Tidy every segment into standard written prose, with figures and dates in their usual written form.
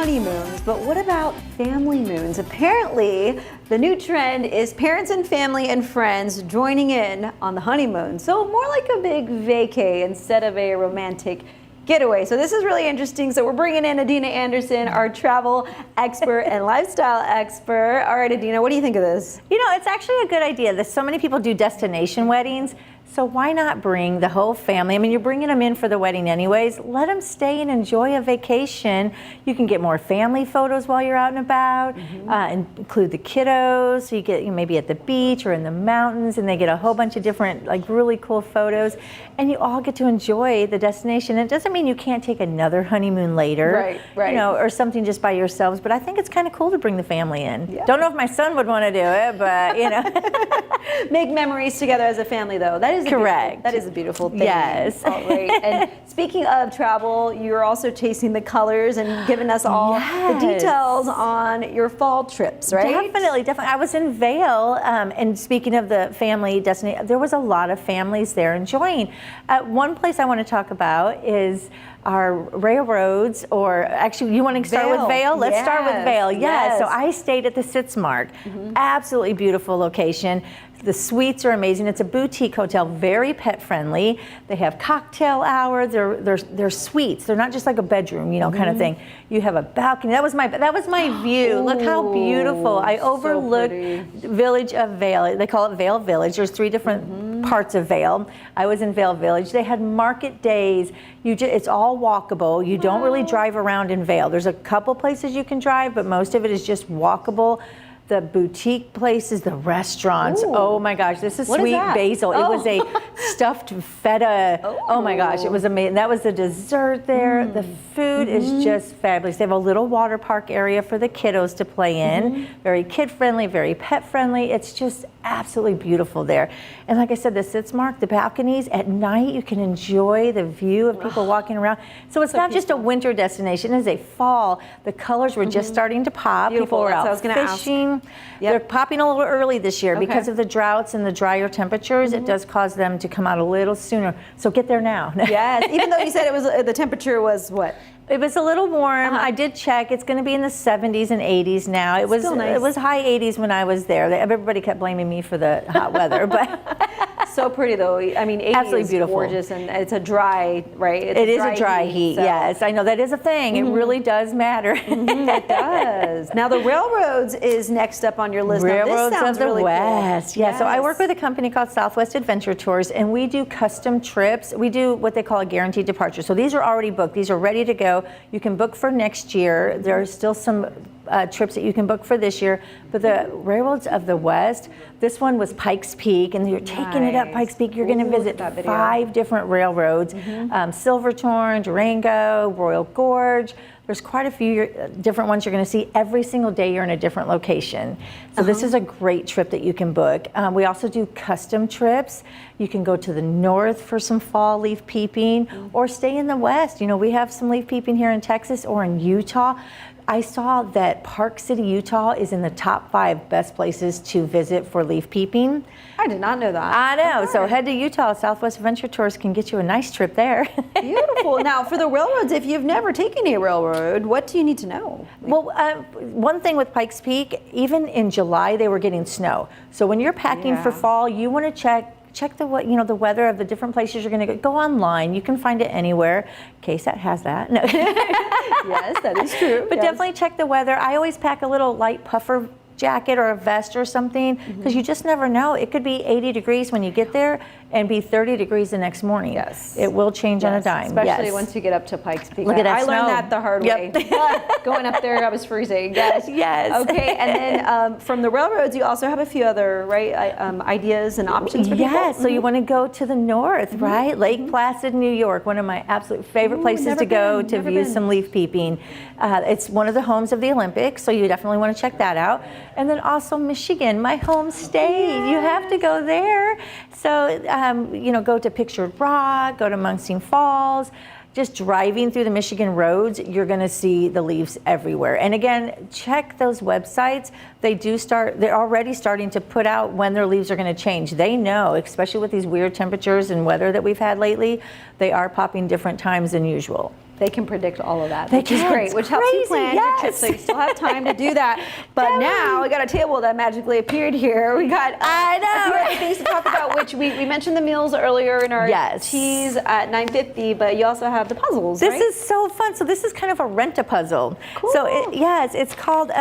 honeymoons, but what about family moons? Apparently, the new trend is parents and family and friends joining in on the honeymoon. So more like a big vacay instead of a romantic getaway. So this is really interesting. So we're bringing in Adina Anderson, our travel expert and lifestyle expert. All right, Adina, what do you think of this? You know, it's actually a good idea. There's so many people do destination weddings. So why not bring the whole family? I mean, you're bringing them in for the wedding anyways. Let them stay and enjoy a vacation. You can get more family photos while you're out and about, include the kiddos. So you get maybe at the beach or in the mountains, and they get a whole bunch of different, like, really cool photos. And you all get to enjoy the destination. It doesn't mean you can't take another honeymoon later, right. You know, or something just by yourselves. But I think it's kind of cool to bring the family in. Yeah. Don't know if my son would want to do it, but you know. Make memories together as a family, though. That is correct. That is a beautiful thing. Yes. All right. And speaking of travel, you're also tasting the colors and giving us all the details on your fall trips, right? Definitely. I was in Vail, and speaking of the family destination, there was a lot of families there enjoying. One place I want to talk about is our railroads, or actually, you want to start with Vail? Let's start with Vail. Yes. So I stayed at the Sitzmark. Absolutely beautiful location. The suites are amazing. It's a boutique hotel, very pet friendly. They have cocktail hour. They're suites. They're not just like a bedroom, you know, kind of thing. You have a balcony. That was my view. Ooh, look how beautiful. I overlooked the village of Vail. They call it Vail Village. There's 3 different parts of Vail. I was in Vail Village. They had market days. It's all walkable. You don't really drive around in Vail. There's a couple places you can drive, but most of it is just walkable. The boutique places, the restaurants. Ooh. Oh my gosh, this is Sweet Basil. It was a stuffed feta. Oh my gosh, it was amazing. That was the dessert there. The food is just fabulous. They have a little water park area for the kiddos to play in. Very kid friendly, very pet friendly. It's just absolutely beautiful there. And like I said, the Sitzmark, the balconies, at night you can enjoy the view of people walking around. So it's not just a winter destination, it is a fall. The colors were just starting to pop. Beautiful. People were out fishing. They're popping a little early this year because of the droughts and the drier temperatures. It does cause them to come out a little sooner. So get there now. Yes, even though you said it was the temperature was what? It was a little warm. I did check. It's going to be in the 70s and 80s now. It was nice. It was high 80s when I was there. Everybody kept blaming me for the hot weather, but so pretty though. I mean, 80 absolutely is beautiful. Gorgeous, and it's a dry, right? It is a dry heat. So. Yes, I know that is a thing. It really does matter. It does. Now the railroads is next up on your list. Railroads now, this sounds of the really West. Cool. Yeah. So I work with a company called Southwest Adventure Tours, and we do custom trips. We do what they call a guaranteed departure. So these are already booked. These are ready to go. You can book for next year. There are still some trips that you can book for this year. But the Railroads of the West, this one was Pikes Peak, and you're taking it up Pikes Peak. You're going to visit 5 different railroads, Silverthorne, Durango, Royal Gorge. There's quite a few different ones you're going to see. Every single day you're in a different location. So this is a great trip that you can book. We also do custom trips. You can go to the north for some fall leaf peeping or stay in the west. You know, we have some leaf peeping here in Texas or in Utah. I saw that Park City, Utah is in the top 5 best places to visit for leaf peeping. I did not know that. I know. So head to Utah. Southwest Adventure Tours can get you a nice trip there. Beautiful. Now, for the railroads, if you've never taken a railroad, what do you need to know? Well, one thing with Pikes Peak, even in July, they were getting snow. So when you're packing for fall, you want to check the weather of the different places you're going to go online. You can find it anywhere. KSAT has that. No. Yes, that is true. But definitely check the weather. I always pack a little light puffer jacket or a vest or something because you just never know. It could be 80 degrees when you get there and be 30 degrees the next morning. Yes. It will change on a dime. Especially once you get up to Pikes Peak. Look at that I learned snow. that the hard way. Going up there, I was freezing. Yes. Yes. Okay, and then from the railroads, you also have a few other ideas and options for people. Yes, so you want to go to the north, right? Lake Placid, New York, one of my absolute favorite places to go to view some leaf peeping. It's one of the homes of the Olympics, so you definitely want to check that out. And then also Michigan, my home state. You have to go there. So, go to Pictured Rock, go to Muncie Falls. Just driving through the Michigan roads, you're going to see the leaves everywhere. And again, check those websites. They're already starting to put out when their leaves are going to change. They know, especially with these weird temperatures and weather that we've had lately, they are popping different times than usual. They can predict all of that, They which is can. great, It's which helps you crazy, plan your trip, yes. so you still have time to do that. But now we got a table that magically appeared here. We got a few other things to talk about, which we mentioned the meals earlier in our teas at 9:50, but you also have the puzzles, This right? is so fun. So this is kind of a rent-a-puzzle. Cool. So it's called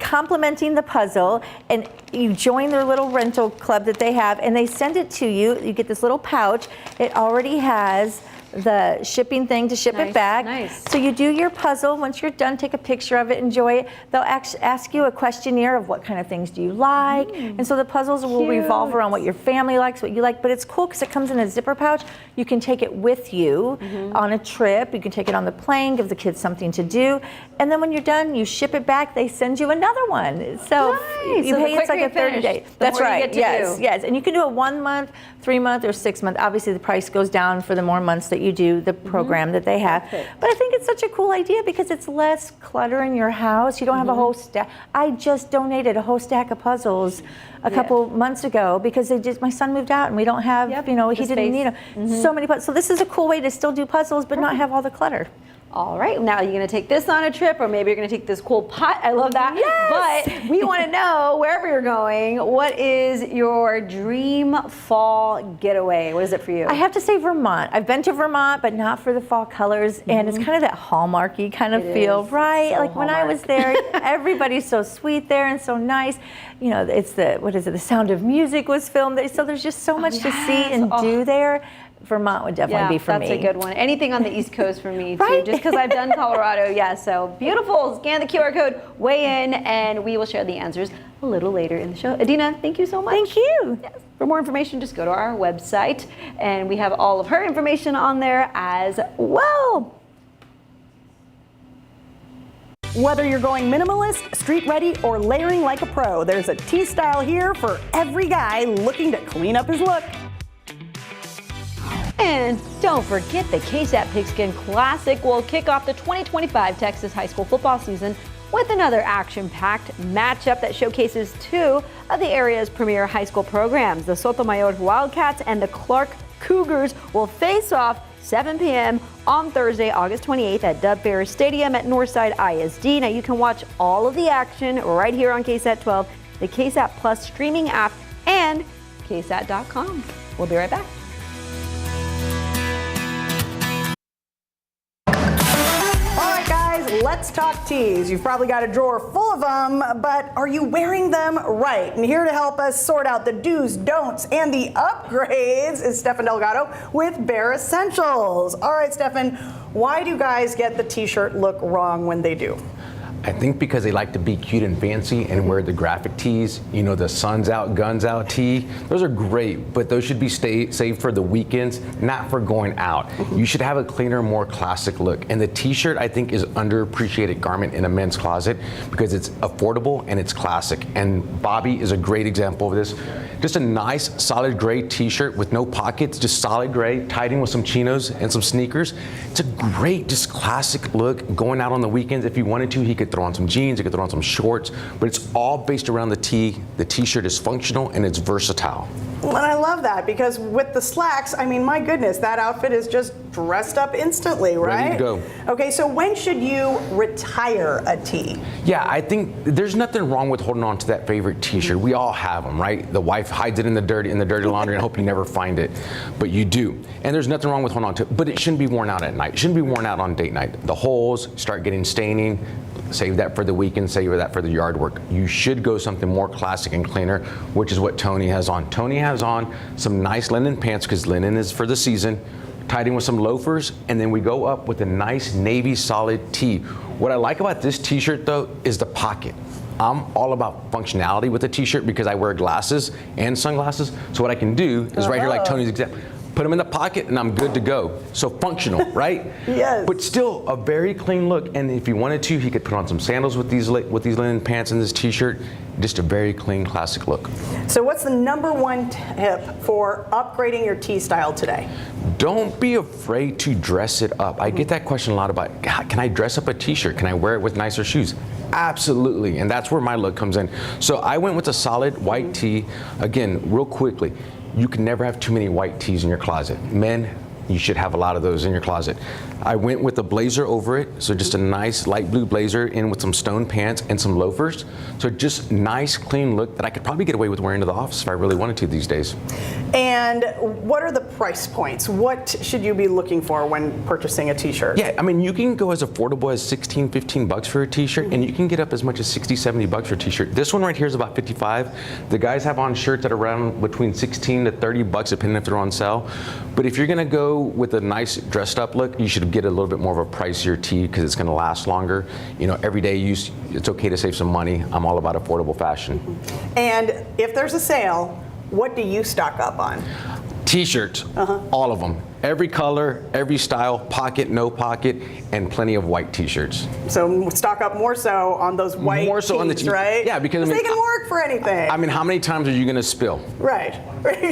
Complementing the Puzzle, and you join their little rental club that they have, and they send it to you. You get this little pouch. It already has the shipping thing to ship it back. Nice. So you do your puzzle. Once you're done, take a picture of it, enjoy it. They'll ask you a questionnaire of what kind of things do you like. And so the puzzles will revolve around what your family likes, what you like. But it's cool because it comes in a zipper pouch. You can take it with you on a trip. You can take it on the plane, give the kids something to do. And then when you're done, you ship it back. They send you another one. So Nice. you So the pay, it's like quicker a you 30 finish, day. the That's more you right. get to do. Yes. And you can do a 1 month, 3 month, or 6 month. Obviously the price goes down for the more months that you do the program that they have. Perfect. But I think it's such a cool idea because it's less clutter in your house. You don't have a whole stack. I just donated a whole stack of puzzles a couple months ago because my son moved out and we don't have, he the didn't space. need them. So many puzzles. So this is a cool way to still do puzzles but not have all the clutter. All right, now you're gonna take this on a trip, or maybe you're gonna take this cool pot. I love that. Yes! But we wanna know, wherever you're going, what is your dream fall getaway? What is it for you? I have to say Vermont. I've been to Vermont, but not for the fall colors, and it's kind of that Hallmarky kind of It feel, is. right? So Like when I was there, everybody's so sweet there and so nice. It's the Sound of Music was filmed there, so there's just so much to see and do there. Vermont would definitely be for me. That's a good one. Anything on the East Coast for me too, Right? just because I've done Colorado. So beautiful. Scan the QR code, weigh in, and we will share the answers a little later in the show. Adina, thank you so much. Thank you. Yes. For more information, just go to our website, and we have all of her information on there as well. Whether you're going minimalist, street ready, or layering like a pro, there's a tea style here for every guy looking to clean up his look. And don't forget the KSAT Pigskin Classic will kick off the 2025 Texas high school football season with another action-packed matchup that showcases two of the area's premier high school programs. The Sotomayor Wildcats and the Clark Cougars will face off 7 p.m. on Thursday, August 28th at Dub Ferris Stadium at Northside ISD. Now you can watch all of the action right here on KSAT 12, the KSAT Plus streaming app, and KSAT.com. We'll be right back. Let's talk teas. You've probably got a drawer full of them, but are you wearing them right? And here to help us sort out the do's, don'ts, and the upgrades is Stefan Delgado with Bare Essentials. All right, Stefan, why do guys get the t-shirt look wrong when they do? I think because they like to be cute and fancy and wear the graphic tees, the sun's out, guns out tee. Those are great, but those should be saved for the weekends, not for going out. You should have a cleaner, more classic look. And the t-shirt, I think, is underappreciated garment in a men's closet because it's affordable and it's classic. And Bobby is a great example of this. Just a nice, solid gray t-shirt with no pockets, just solid gray, tied in with some chinos and some sneakers. It's a great, just classic look going out on the weekends. If he wanted to, he could throw on some jeans, he could throw on some shorts, but it's all based around the tee. The t-shirt is functional and it's versatile. And I love that because with the slacks, I mean, my goodness, that outfit is just dressed up instantly, right? Ready to go. Okay, so when should you retire a tee? Yeah, I think there's nothing wrong with holding on to that favorite t-shirt. We all have them, right? The wife hides it in the dirty laundry and hope you never find it, but you do. And there's nothing wrong with holding on to it, but it shouldn't be worn out at night. It shouldn't be worn out on date night. The holes start getting staining. Save that for the weekend, save that for the yard work. You should go something more classic and cleaner, which is what Tony has on. Tony has on some nice linen pants because linen is for the season, tied in with some loafers, and then we go up with a nice navy solid tee. What I like about this t-shirt though is the pocket. I'm all about functionality with the t-shirt because I wear glasses and sunglasses. So what I can do is right here like Tony's example. Put them in the pocket and I'm good to go. So functional, right? Yes. But still a very clean look. And if he wanted to, he could put on some sandals with these linen pants and this t-shirt. Just a very clean, classic look. So what's the #1 tip for upgrading your tee style today? Don't be afraid to dress it up. I get that question a lot about, can I dress up a t-shirt? Can I wear it with nicer shoes? Absolutely, and that's where my look comes in. So I went with a solid white tee. Again, real quickly, you can never have too many white tees in your closet. Men, you should have a lot of those in your closet. I went with a blazer over it, so just a nice light blue blazer in with some stone pants and some loafers. So just nice, clean look that I could probably get away with wearing to the office if I really wanted to these days. And what are the price points? What should you be looking for when purchasing a t-shirt? Yeah, I mean, you can go as affordable as 16, 15 bucks for a t-shirt, and you can get up as much as 60, 70 bucks for a t-shirt. This one right here is about 55. The guys have on shirts that are around between 16 to 30 bucks, depending if they're on sale. But if you're gonna go with a nice dressed up look, you should get a little bit more of a pricier tee because it's gonna last longer. You know, everyday use, it's okay to save some money. I'm all about affordable fashion. And if there's a sale, what do you stock up on? T-shirts, all of them. Every color, every style, pocket, no pocket, and plenty of white T-shirts. So stock up more so on those white More so on the tees, right? Yeah, because I mean, they can work for anything. I mean, how many times are you gonna spill? Right.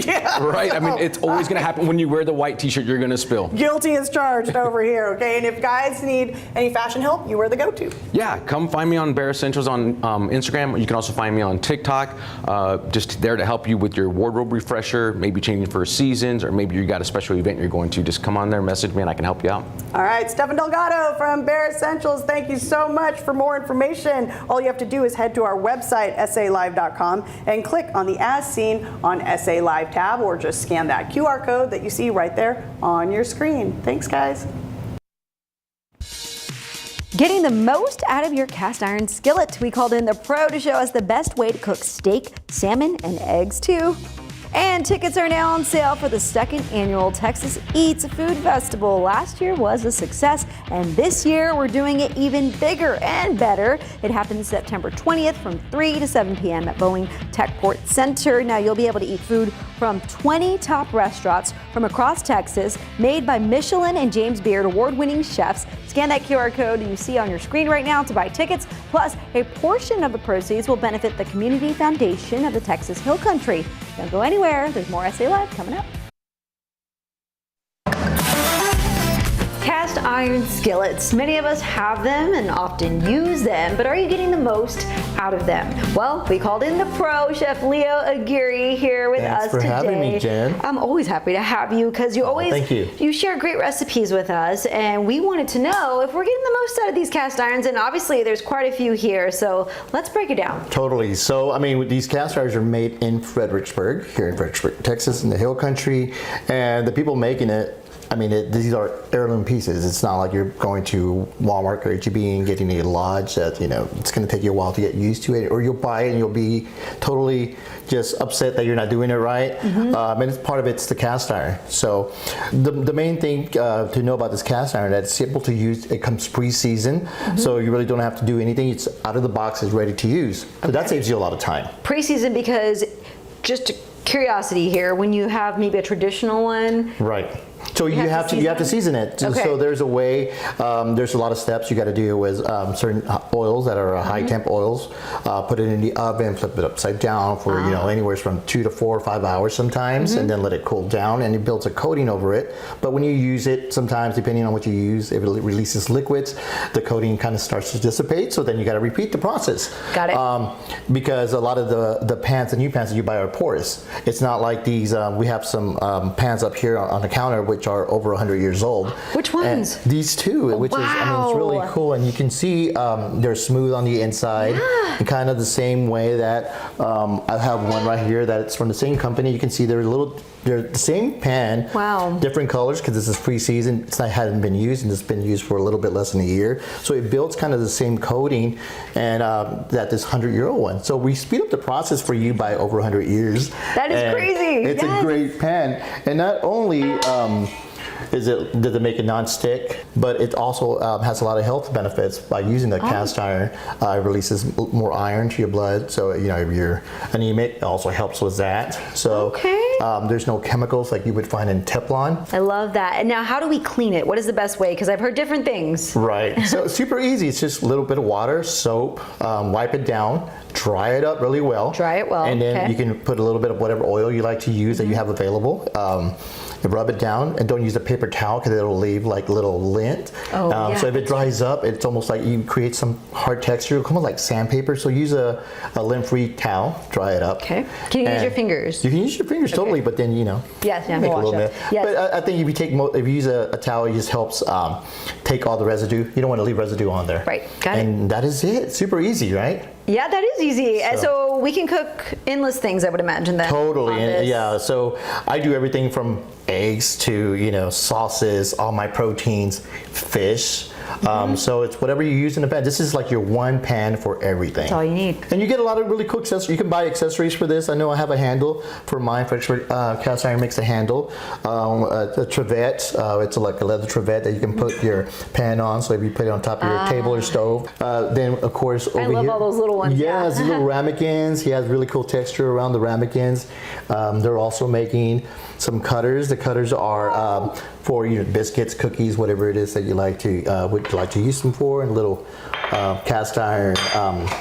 Yeah. Right? I mean, it's always gonna happen when you wear the white T-shirt, you're gonna spill. Guilty as charged over here, okay? And if guys need any fashion help, you are the go-to. Yeah, come find me on Bare Essentials on Instagram. You can also find me on TikTok. Just there to help you with your wardrobe refresher, maybe changing for seasons, or maybe you got a special event you're going to. Just come on there, message me, and I can help you out. All right, Stefan Delgado from Bare Essentials, thank you so much. For more information, all you have to do is head to our website, salive.com, and click on the As Seen on SA Live tab, or just scan that QR code that you see right there on your screen. Thanks, guys. Getting the most out of your cast iron skillet. We called in the pro to show us the best way to cook steak, salmon, and eggs too. And tickets are now on sale for the second annual Texas Eats Food Festival. Last year was a success, and this year we're doing it even bigger and better. It happens September 20th from 3 to 7 p.m. at Boeing Techport Center. Now you'll be able to eat food from 20 top restaurants from across Texas, made by Michelin and James Beard award-winning chefs. Scan that QR code you see on your screen right now to buy tickets. Plus, a portion of the proceeds will benefit the Community Foundation of the Texas Hill Country. Don't go anywhere. There's more SA Live coming up. Cast iron skillets. Many of us have them and often use them, but are you getting the most out of them? Well, we called in the pro, Chef Leo Aguirre, here with us today. Thanks for having me, Jen. I'm always happy to have you because you always thank you. You share great recipes with us, and we wanted to know if we're getting the most out of these cast irons, and obviously there's quite a few here, so let's break it down. Totally. So, I mean, these cast irons are made in Fredericksburg, here in Fredericksburg, Texas, in the Hill Country, and the people making it, I mean, these are heirloom pieces. It's not like you're going to Walmart or HEB and getting a lodge that, you know, it's going to take you a while to get used to it, or you'll buy it and you'll be totally just upset that you're not doing it right. And it's part of it's the cast iron. So the main thing to know about this cast iron, that it's simple to use. It comes pre-seasoned, so you really don't have to do anything. It's out of the box, it's ready to use. So that saves you a lot of time. Pre-season, because just curiosity here, when you have maybe a traditional one, right. So you have to season it. Okay. So there's a way. There's a lot of steps you got to do with certain oils that are high temp oils. Put it in the oven, flip it upside down for anywhere from 2 to 4 or 5 hours sometimes, and then let it cool down, and it builds a coating over it. But when you use it, sometimes depending on what you use, it releases liquids. The coating kind of starts to dissipate. So then you got to repeat the process. Got it. Because a lot of the pans, the new pans that you buy, are porous. It's not like these. We have some pans up here on the counter which are over 100 years old. Which ones? And these two, which is, I mean, it's really cool, and you can see they're smooth on the inside, and kind of the same way that I have one right here that it's from the same company. You can see they're the same pan, different colors because this is pre-seasoned. It's not hadn't been used, and it's been used for a little bit less than a year. So it builds kind of the same coating, and that this 100-year-old one. So we speed up the process for you by over 100 years. That is crazy. It's a great pan, and not only does it make it non-stick, but it also has a lot of health benefits by using the cast iron. It releases more iron to your blood, so if you're anemic, it also helps with that. So there's no chemicals like you would find in Teflon. I love that. And now, how do we clean it? What is the best way? Because I've heard different things. Right. So it's super easy. It's just a little bit of water, soap, wipe it down, dry it up really well. Dry it well. And then you can put a little bit of whatever oil you like to use that you have available. Rub it down, and don't use a paper towel because it'll leave like little lint. So if it dries up, it's almost like you create some hard texture, almost like sandpaper. So use a lint-free towel, dry it up. Okay. Can you use your fingers? You can use your fingers totally. totally, but then Yes, yeah, make a wash little it. bit. Yes. But I think if you use a towel, it just helps take all the residue. You don't want to leave residue on there. Right, got it. And that is it. Super easy, right? Yeah, that is easy. So- So we can cook endless things, I would imagine then. Totally, on and this. yeah. So I do everything from eggs to sauces, all my proteins, fish. So it's whatever you use in the pan. This is like your one pan for everything. That's all you need. And you get a lot of really cool accessories. You can buy accessories for this. I know I have a handle for mine. Cast iron makes a handle, a trivet. It's like a leather trivet that you can put your pan on. So if you put it on top of your table or stove, then of course over here. I love all those little ones. Yes, the little ramekins. He has really cool texture around the ramekins. They're also making some cutters. The cutters are for biscuits, cookies, whatever it is that you would like to use them for, and little cast iron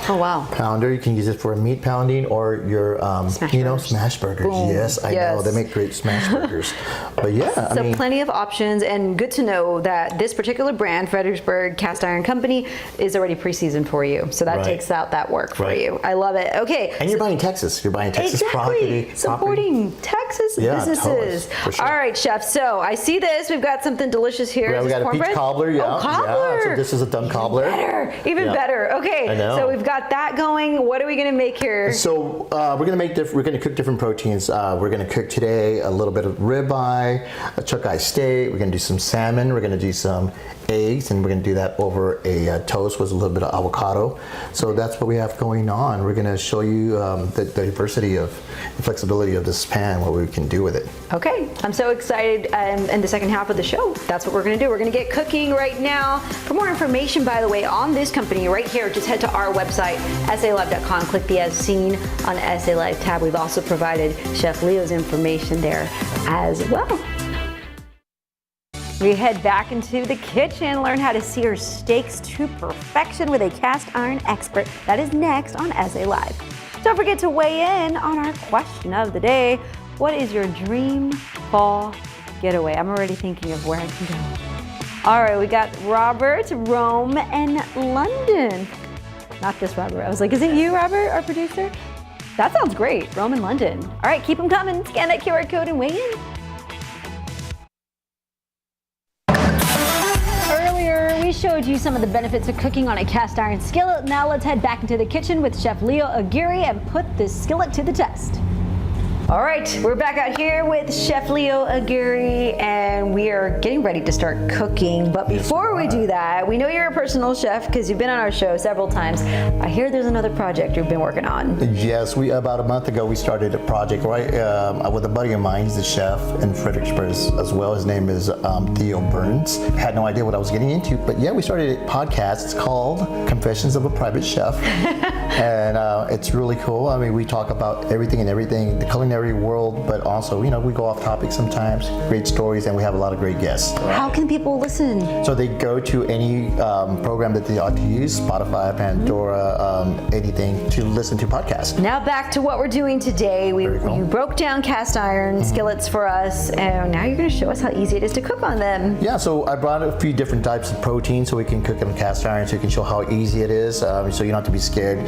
Oh, wow. pounder. You can use it for meat pounding or your smash burgers. Boom. Yes, I know Yes. they make great smash burgers. But yeah, So plenty of options, and good to know that this particular brand, Fredericksburg Cast Iron Company, is already pre-seasoned for you. So that Right. takes out that work for Right. you. I love it. Okay. and you're buying Texas. You're buying Texas property. Supporting Texas Yeah, businesses. totally, for sure. All right, chef. So I see this. We've got something delicious here. Yeah, Is we this got a peach cornbread? cobbler. Yeah, Oh, cobbler. yeah. So this is a done cobbler. Better, even Yeah. better. Okay. I know. So we've got that going. What are we gonna make here? So we're gonna cook different proteins. We're gonna cook today a little bit of ribeye, a chuck eye steak. We're gonna do some salmon. We're gonna do some eggs, and we're gonna do that over a toast with a little bit of avocado. So that's what we have going on. We're gonna show you the diversity of the flexibility of this pan, what we can do with it. Okay, I'm so excited in the second half of the show. That's what we're gonna do. We're gonna get cooking right now. For more information, by the way, on this company right here, just head to our website, salive.com, click the As Seen on SA Live tab. We've also provided Chef Leo's information there as well. We head back into the kitchen, learn how to sear steaks to perfection with a cast iron expert. That is next on SA Live. Don't forget to weigh in on our question of the day. What is your dream fall getaway? I'm already thinking of where I can go. All right, we got Robert, Rome, and London. Not this Robert. I was like, is it you, Robert, our producer? That sounds great. Rome and London. All right, keep them coming. Scan that QR code and weigh in. We showed you some of the benefits of cooking on a cast iron skillet. Now let's head back into the kitchen with Chef Leo Aguirre and put this skillet to the test. All right, we're back out here with Chef Leo Aguirre, and we are getting ready to start cooking. But before we do that, we know you're a personal chef because you've been on our show several times. I hear there's another project you've been working on. Yes, about a month ago we started a project with a buddy of mine. He's a chef in Fredericksburg as well. His name is Theo Burns. Had no idea what I was getting into, but yeah, we started a podcast. It's called Confessions of a Private Chef, and it's really cool. I mean, we talk about everything, the culinary world, but also, we go off topic sometimes, great stories, and we have a lot of great guests. How can people listen? So they go to any program that they ought to use, Spotify, Pandora, anything to listen to podcasts. Now back to what we're doing today. You broke down cast iron skillets for us, and now you're going to show us how easy it is to cook on them. Yeah, so I brought a few different types of protein so we can cook on cast iron, so you can show how easy it is, so you don't have to be scared.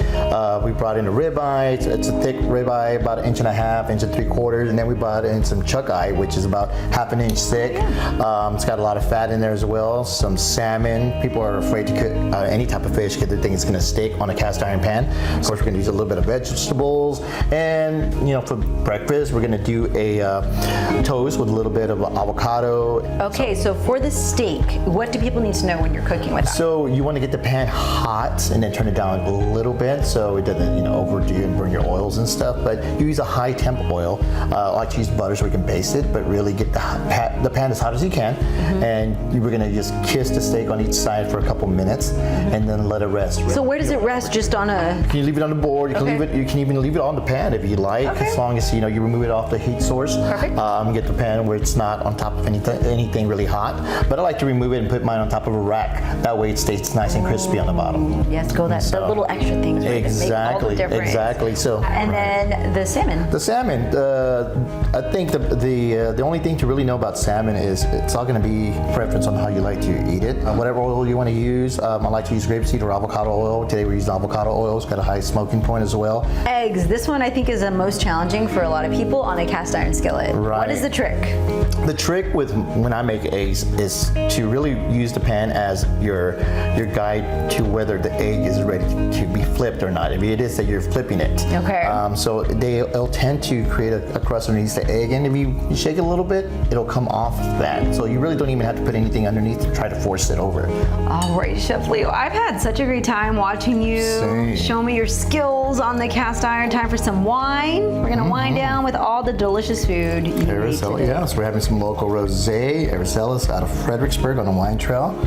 We brought in a ribeye. It's a thick ribeye, about 1.5 inches, 1 3/4, and then we brought in some chuck eye, which is about 1/2 inch thick. It's got a lot of fat in there as well. Some salmon. People are afraid to cook any type of fish because they think it's going to steak on a cast iron pan. Of course, we're going to use a little bit of vegetables, and for breakfast, we're going to do a toast with a little bit of avocado. Okay, so for the steak, what do people need to know when you're cooking with that? So you want to get the pan hot and then turn it down a little bit so it doesn't overdo and burn your oils and stuff. But you use a high temp oil. I like to use butter so we can baste it, but really get the pan as hot as you can. And we're going to just kiss the steak on each side for a couple minutes and then let it rest. So where does it rest? Just on a... Can you leave it on the board? You can Okay. leave it. You can even leave it on the pan if you like, Okay. as long as you remove it off the heat source. Perfect. Get the pan where it's not on top of anything really hot. But I like to remove it and put mine on top of a rack. That way it stays nice and crispy on the bottom. Yes, the little extra things right, that make all the difference. Exactly. So And then the salmon. the salmon. again, I think the only thing to really know about salmon is it's all going to be preference on how you like to eat it. Whatever oil you want to use, I like to use grapeseed or avocado oil. Today we're using avocado oil. It's got a high smoking point as well. Eggs. This one I think is the most challenging for a lot of people on a cast iron skillet. Right. What is the trick? The trick with when I make eggs is to really use the pan as your guide to whether the egg is ready to be flipped or not. If it is that you're flipping it. Okay. So they'll tend to create a crust underneath the egg, and if you shake it a little bit, it'll come off that. So you really don't even have to put anything underneath to try to force it over. All right, Chef Leo, I've had such a great time watching you show me your skills on the cast iron. Time for some wine. We're gonna wind down with all the delicious food you made today. Yeah, so we're having some local rosé, Aricella's out of Fredericksburg on the wine trail.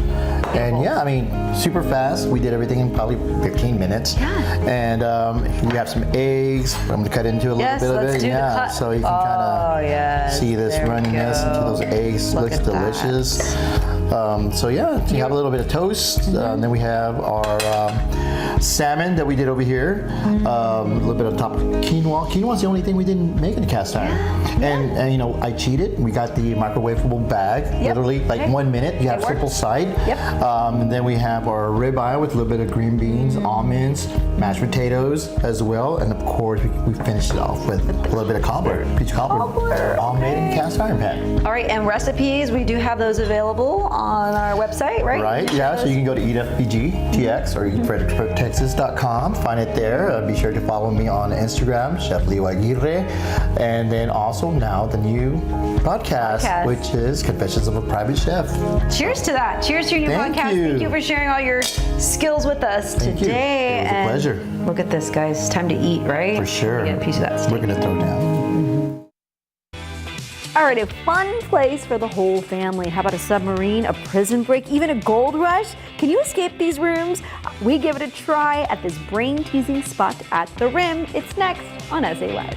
And yeah, I mean, super fast. We did everything in probably 15 minutes. Yeah. And we have some eggs. I'm gonna cut into a little bit of it. Let's do the cut. So you can kind of see this there we runniness go. into those eggs. Look Looks at that. delicious. So yeah, you have a little bit of toast. And then we have our salmon that we did over here. A little bit on top of quinoa. Quinoa is the only thing we didn't make in the cast iron. And you know, I cheated. We got the microwavable bag, literally like 1 minute. You have triple side. Yep. And then we have our ribeye with a little bit of green beans, almonds, mashed potatoes as well. And of course, we finished it off with a little bit of cobbler, peach cobbler, all made in cast iron pan. All right, and recipes, we do have those available on our website, right? Right, yeah, so you can go to EatFBGTX or eatfredericksburgtexas.com, find it there. Be sure to follow me on Instagram, Chef Leo Aguirre. And then also now the new podcast, which is Confessions of a Private Chef. Cheers to that. Cheers to your new Thank podcast. you. Thank you for sharing all your skills with us Thank you. today. It was a And pleasure. Look at this, guys. It's time to eat, right? For sure. Get a piece of that steak. We're gonna throw down. All right, a fun place for the whole family. How about a submarine, a prison break, even a gold rush? Can you escape these rooms? We give it a try at this brain-teasing spot at the Rim. It's next on SA Live.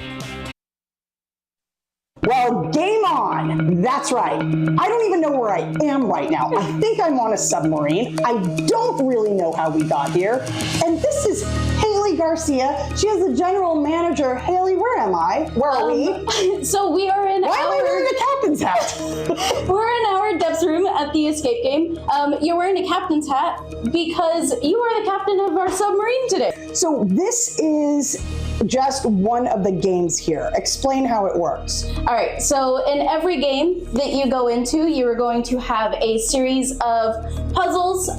Well, game on. That's right. I don't even know where I am right now. I think I'm on a submarine. I don't really know how we got here. And this is Haley Garcia. She is the general manager. Haley, where am I? Where are we? So we are in Why am I wearing a captain's hat? we're in our depths room at the escape game. You're wearing a captain's hat because you are the captain of our submarine today. So this is just one of the games here. Explain how it works. All right, so in every game that you go into, you are going to have a series of puzzles,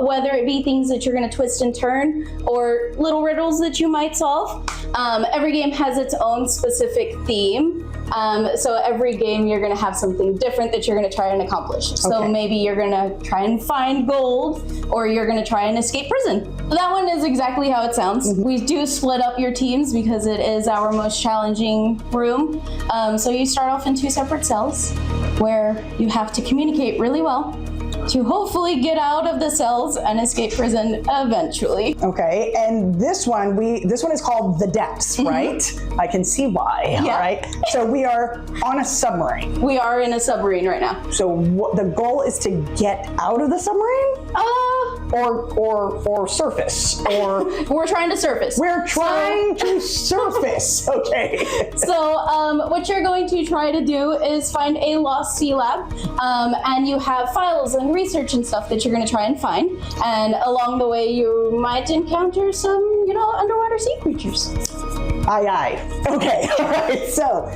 whether it be things that you're going to twist and turn or little riddles that you might solve. Every game has its own specific theme. So every game you're going to have something different that you're going to try and accomplish. So Okay. maybe you're going to try and find gold, or you're going to try and escape prison. That one is exactly how it sounds. We do split up your teams because it is our most challenging room. So you start off in 2 separate cells where you have to communicate really well to hopefully get out of the cells and escape prison eventually. Okay, and this one is called The Depths, right? I can see why. Yeah. All right. So we are on a submarine. We are in a submarine right now. So the goal is to get out of the submarine, or surface, or We're trying to surface. we're trying to surface. Okay. So what you're going to try to do is find a lost sea lab, and you have files and research and stuff that you're going to try and find. And along the way, you might encounter some, underwater sea creatures. Aye, aye. Okay. All right. So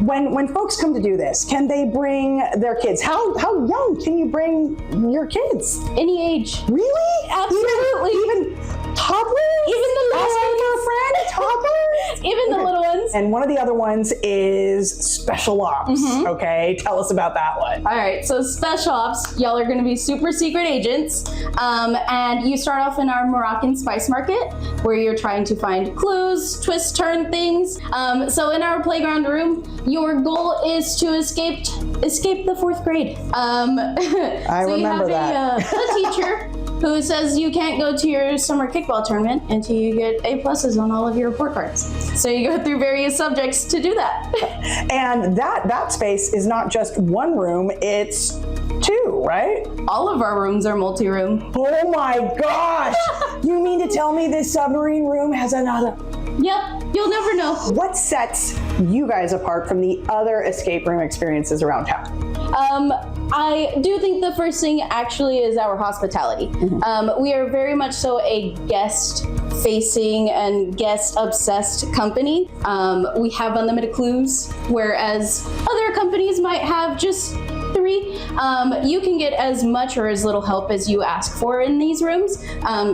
when folks come to do this, can they bring their kids? How young can you bring your kids? Any age. Really? Absolutely. Even toddlers? Even the little Asking ones. for a friend? Toddlers? Even the little ones. And one of the other ones is Special Ops. Okay, tell us about that one. All right, so Special Ops, y'all are going to be super secret agents, and you start off in our Moroccan spice market where you're trying to find clues, twist, turn things. So in our playground room, your goal is to escape the 4th grade. I so remember you have that. a teacher who says you can't go to your summer kickball tournament until you get A+ on all of your report cards. So you go through various subjects to do that. And that space is not just one room, it's 2, right? All of our rooms are multi-room. Oh my gosh! You mean to tell me this submarine room has another? Yep, you'll never know. What sets you guys apart from the other escape room experiences around town? I do think the first thing actually is our hospitality. We are very much so a guest-facing and guest-obsessed company. We have unlimited clues, whereas other companies might have just 3. You can get as much or as little help as you ask for in these rooms,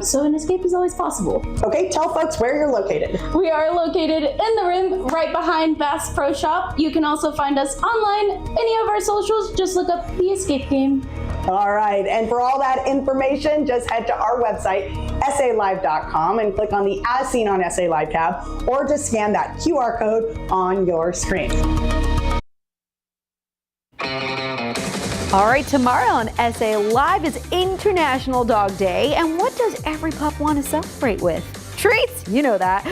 so an escape is always possible. Okay, tell folks where you're located. We are located in the room right behind Bass Pro Shop. You can also find us online, any of our socials, just look up The Escape Game. All right, and for all that information, just head to our website, salive.com, and click on the As Seen on SA Live tab, or just scan that QR code on your screen. All right, tomorrow on SA Live is International Dog Day, and what does every pup want to celebrate with? Treats, you know that.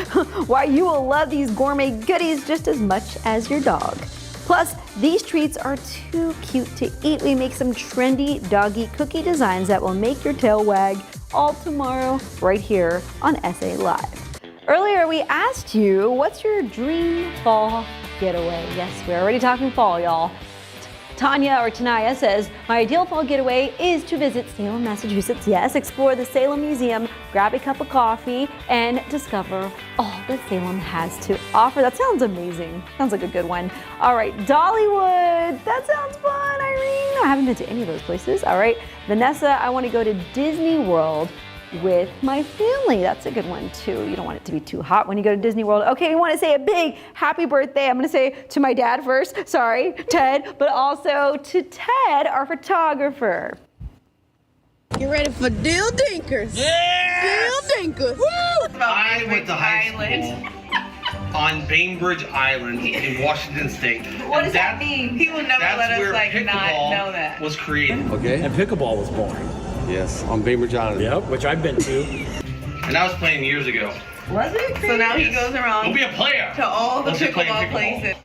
Why, you will love these gourmet goodies just as much as your dog. Plus, these treats are too cute to eat. We make some trendy doggy cookie designs that will make your tail wag, all tomorrow right here on SA Live. Earlier, we asked you, what's your dream fall getaway? Yes, we're already talking fall, y'all. Tanya or Tanaya says, my ideal fall getaway is to visit Salem, Massachusetts. Yes, explore the Salem Museum, grab a cup of coffee, and discover all that Salem has to offer. That sounds amazing. Sounds like a good one. All right, Dollywood. That sounds fun, Irene. I haven't been to any of those places. All right, Vanessa, I want to go to Disney World with my family. That's a good one too. You don't want it to be too hot when you go to Disney World. Okay, we want to say a big happy birthday. I'm going to say to my dad first, sorry, Ted, but also to Ted, our photographer. Get ready for Dill Dinkers. Yeah! Dill Dinkers. Woo! I went to high school on Bainbridge Island in Washington State. What does that mean? He will never let us not know that. Was created. Okay. And pickleball was born. Yes, on Bainbridge Island. Yep, which I've been to. And I was playing years ago. Was it? So now he goes around Don't be a player. to all the Let's just play pickleball places.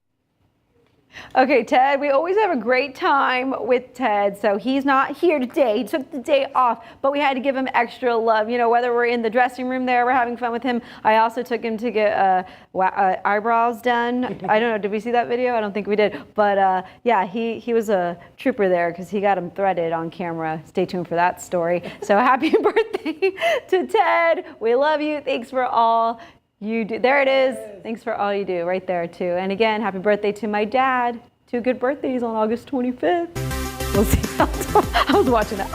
Okay, Ted, we always have a great time with Ted, so he's not here today. He took the day off, but we had to give him extra love. You know, whether we're in the dressing room there, we're having fun with him. I also took him to get eyebrows done. I don't know, did we see that video? I don't think we did. But yeah, he was a trooper there because he got him threaded on camera. Stay tuned for that story. So happy birthday to Ted. We love you. Thanks for all you do. There it is. Thanks for all you do right there too. And again, happy birthday to my dad. 2 good birthdays on August 25th. We'll see. I was watching it.